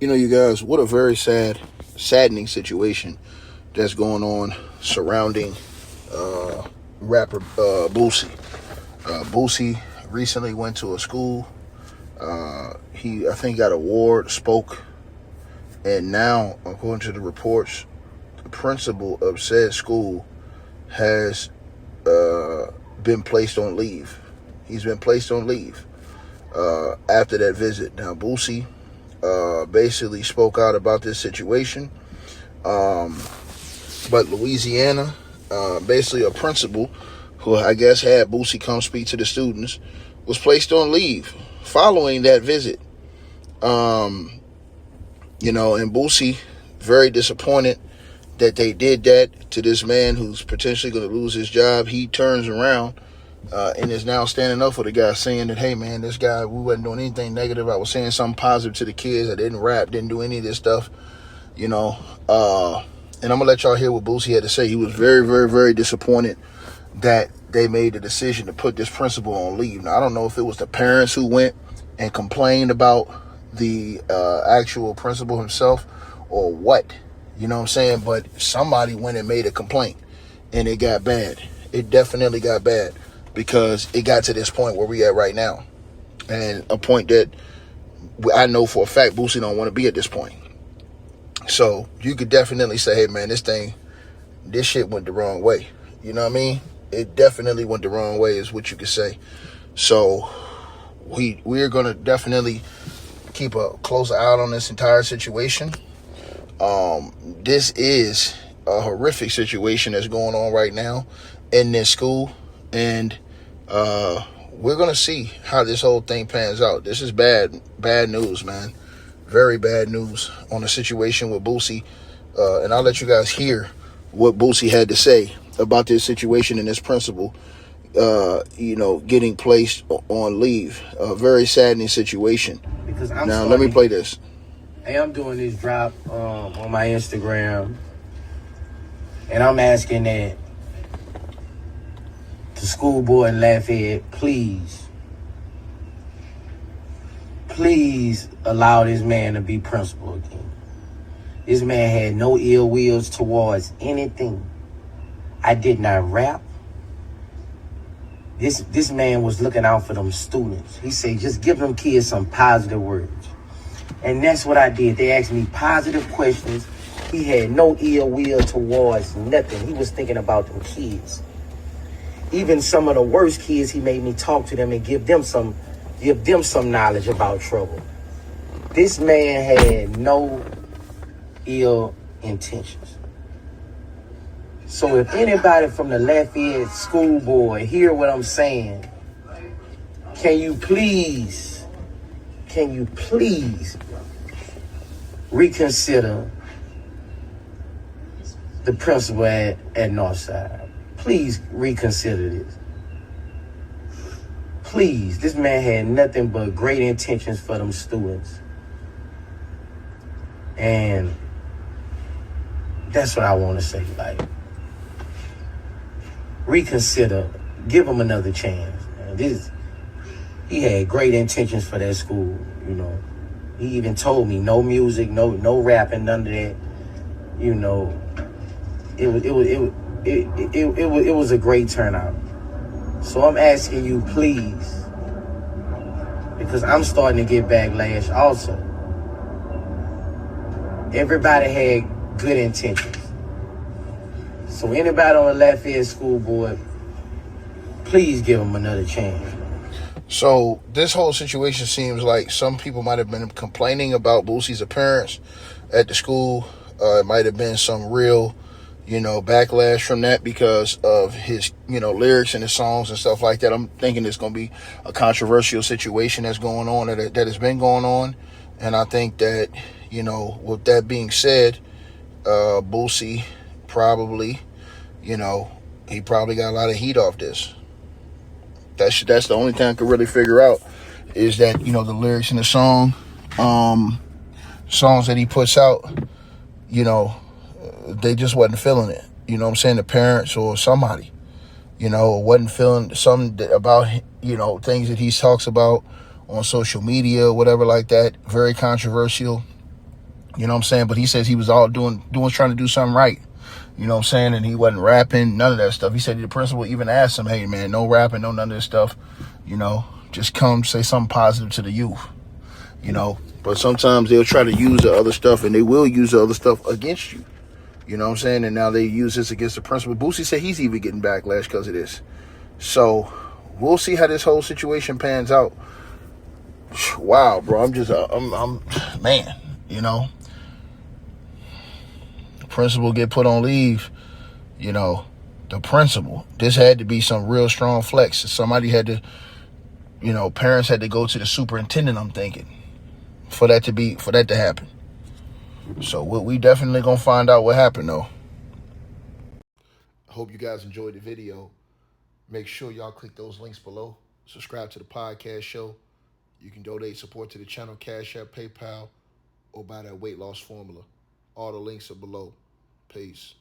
You guys, what a very saddening situation that's going on surrounding rapper Boosie. Boosie recently went to a school. I think, got an award, spoke, and now, according to the reports, the principal of said school has been placed on leave. He's been placed on leave after that visit. Now, Boosie basically spoke out about this situation. But Louisiana, basically a principal who I guess had Boosie come speak to the students, was placed on leave following that visit. And Boosie, very disappointed that they did that to this man who's potentially going to lose his job. He turns around and is now standing up for the guy, saying that, hey, man, this guy, we wasn't doing anything negative. I was saying something positive to the kids. I didn't rap, didn't do any of this stuff, And I'm going to let y'all hear what Boosie had to say. He was very, very, very disappointed that they made the decision to put this principal on leave. Now, I don't know if it was the parents who went and complained about the actual principal himself or what. You know what I'm saying? But somebody went and made a complaint, and it got bad. It definitely got bad because it got to this point where we at right now, and a point that I know for a fact Boosie don't want to be at this point. So you could definitely say, hey, man, this shit went the wrong way. You know what I mean? It definitely went the wrong way is what you could say. So we're going to definitely keep a close eye on this entire situation. This is a horrific situation that's going on right now in this school. And we're going to see how this whole thing pans out. This is bad news, man. Very bad news on the situation with Boosie. And I'll let you guys hear what Boosie had to say about this situation and this principal, getting placed on leave. A very saddening situation. Because let me play this. Hey, I'm doing this drop on my Instagram, and I'm asking that the school board in Lafayette, please allow this man to be principal again. This man had no ill wills towards anything. I did not rap. This man was looking out for them students. He said, just give them kids some positive words. And that's what I did. They asked me positive questions. He had no ill will towards nothing. He was thinking about them kids. Even some of the worst kids, he made me talk to them and give them some knowledge about trouble. This man had no ill intentions. So if anybody from the Lafayette school board hear what I'm saying, can you please reconsider the principal at Northside? Please reconsider this. Please, this man had nothing but great intentions for them students. And that's what I want to say. Like, reconsider, give him another chance. Man. He had great intentions for that school, He even told me no music, no rapping, none of that. It was a great turnout. So I'm asking you, please, because I'm starting to get backlash also. Everybody had good intentions. So anybody on the Lafayette school board, please give them another chance. So this whole situation seems like some people might have been complaining about Boosie's appearance at the school. It might have been some real, backlash from that because of his, lyrics and his songs and stuff like that. I'm thinking it's going to be a controversial situation that's going on, that has been going on. And I think that, with that being said, Boosie probably, he probably got a lot of heat off this. That's the only thing I could really figure out is that, the lyrics in the songs that he puts out, they just wasn't feeling it. You know what I'm saying? The parents or somebody, wasn't feeling something about, things that he talks about on social media or whatever like that. Very controversial. You know what I'm saying? But he says he was all trying to do something right. You know what I'm saying? And he wasn't rapping, none of that stuff. He said the principal even asked him, hey, man, no rapping, no none of this stuff. You know, just come say something positive to the youth. You know, but sometimes they'll try to use the other stuff, and they will use the other stuff against you. You know what I'm saying? And now they use this against the principal. Boosie said he's even getting backlash because of this. So we'll see how this whole situation pans out. Wow, bro. I'm man, you know. The principal get put on leave, you know. The principal. This had to be some real strong flex. Somebody had to, you know, parents had to go to the superintendent, I'm thinking, for that to happen. So we definitely gonna find out what happened though. I hope you guys enjoyed the video. Make sure y'all click those links below. Subscribe to the podcast show. You can donate support to the channel, Cash App, PayPal, or buy that weight loss formula. All the links are below. Peace.